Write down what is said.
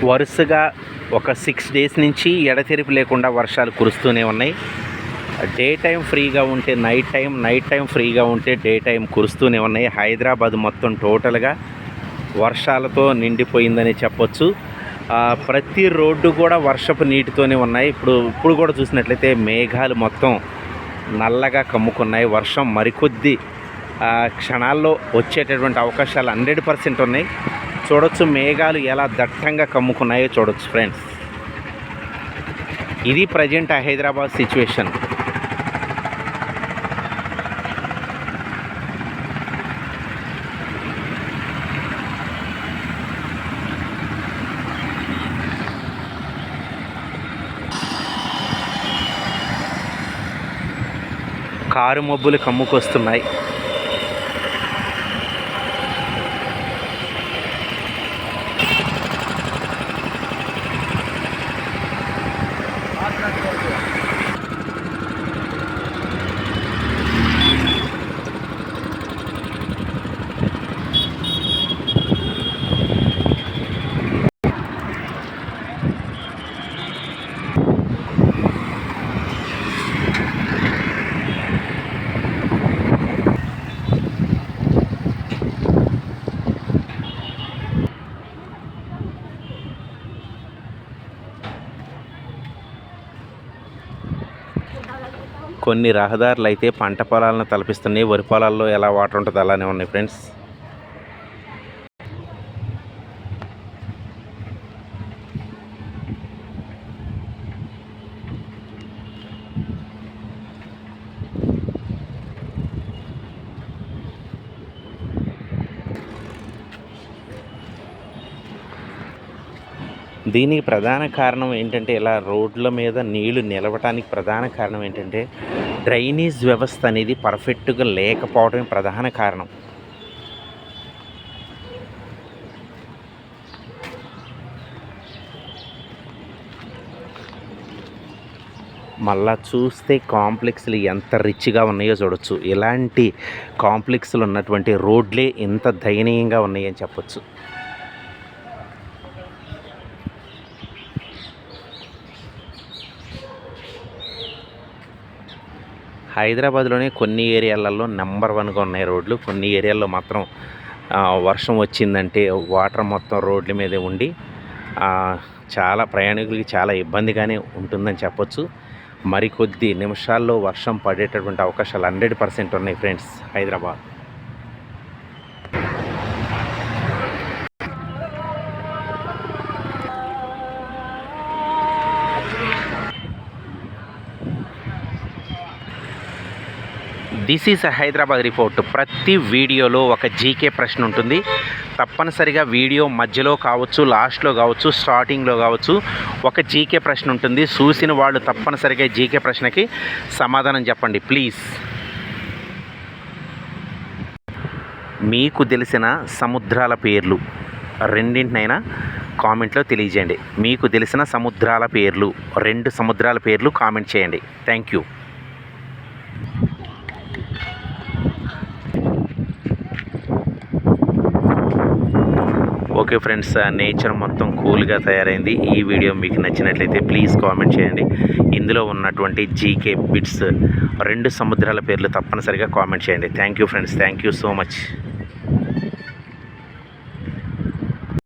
వరుసగా ఒక 6 డేస్ నుంచి ఎడతెరిపి లేకుండా వర్షాలు కురుస్తూనే ఉన్నాయి. డే టైం ఫ్రీగా ఉంటే నైట్ టైం ఫ్రీగా ఉంటే డే టైం కురుస్తూనే ఉన్నాయి. హైదరాబాద్ మొత్తం టోటల్గా వర్షాలతో నిండిపోయిందని చెప్పొచ్చు. ప్రతి రోడ్డు కూడా వర్షపు నీటితోనే ఉన్నాయి. ఇప్పుడు కూడా చూసినట్లయితే మేఘాలు మొత్తం నల్లగా కమ్ముకున్నాయి. వర్షం మరికొద్ది క్షణాల్లో వచ్చేటటువంటి అవకాశాలు 100% ఉన్నాయి. చూడొచ్చు మేఘాలు ఎలా దట్టంగా కమ్ముకున్నాయో చూడొచ్చు ఫ్రెండ్స్. ఇది ప్రజెంట్ హైదరాబాద్ సిచ్యువేషన్. కారు మబ్బులు కమ్ముకొస్తున్నాయి. కొన్ని రహదారులు అయితే పంట పొలాలను తలపిస్తున్నాయి. వరి పొలాల్లో ఎలా వాటర్ ఉంటుందో అలానే ఉన్నాయి ఫ్రెండ్స్. దీనికి ప్రధాన కారణం ఏంటంటే, ఇలా రోడ్ల మీద నీళ్లు నిలవటానికి ప్రధాన కారణం ఏంటంటే, డ్రైనేజ్ వ్యవస్థ అనేది పర్ఫెక్ట్గా లేకపోవడమే ప్రధాన కారణం. మళ్ళా చూస్తే కాంప్లెక్స్లు ఎంత రిచ్గా ఉన్నాయో చూడొచ్చు. ఇలాంటి కాంప్లెక్స్లు ఉన్నటువంటి రోడ్లే ఎంత దయనీయంగా ఉన్నాయని చెప్పొచ్చు. హైదరాబాద్లోనే కొన్ని ఏరియాలలో నెంబర్ 1గా ఉన్నాయి రోడ్లు. కొన్ని ఏరియాల్లో మాత్రం వర్షం వచ్చిందంటే వాటర్ మొత్తం రోడ్ల మీదే ఉండి చాలా ప్రయాణికులకి చాలా ఇబ్బందిగానే ఉంటుందని చెప్పొచ్చు. మరికొద్ది నిమిషాల్లో వర్షం పడేటటువంటి అవకాశాలు 100% ఉన్నాయి friends Hyderabad. This is Hyderabad report. ప్రతి వీడియోలో ఒక జీకే ప్రశ్న ఉంటుంది. తప్పనిసరిగా వీడియో మధ్యలో కావచ్చు, లాస్ట్లో కావచ్చు, స్టార్టింగ్లో కావచ్చు ఒక జీకే ప్రశ్న ఉంటుంది. చూసిన వాళ్ళు తప్పనిసరిగా జీకే ప్రశ్నకి సమాధానం చెప్పండి ప్లీజ్. మీకు తెలిసిన సముద్రాల పేర్లు రెండింటినైనా కామెంట్లో తెలియజేయండి. మీకు తెలిసిన సముద్రాల పేర్లు 2 సముద్రాల పేర్లు కామెంట్ చేయండి. Thank you. Okay friends, nature మొత్తం కూల్గా తయారైంది. ఈ వీడియో మీకు నచ్చినట్లయితే ప్లీజ్ కామెంట్ చేయండి. ఇందులో ఉన్నటువంటి జీకే బిట్స్ 2 సముద్రాల పేర్లు తప్పనిసరిగా కామెంట్ చేయండి. Thank you friends, thank you so much.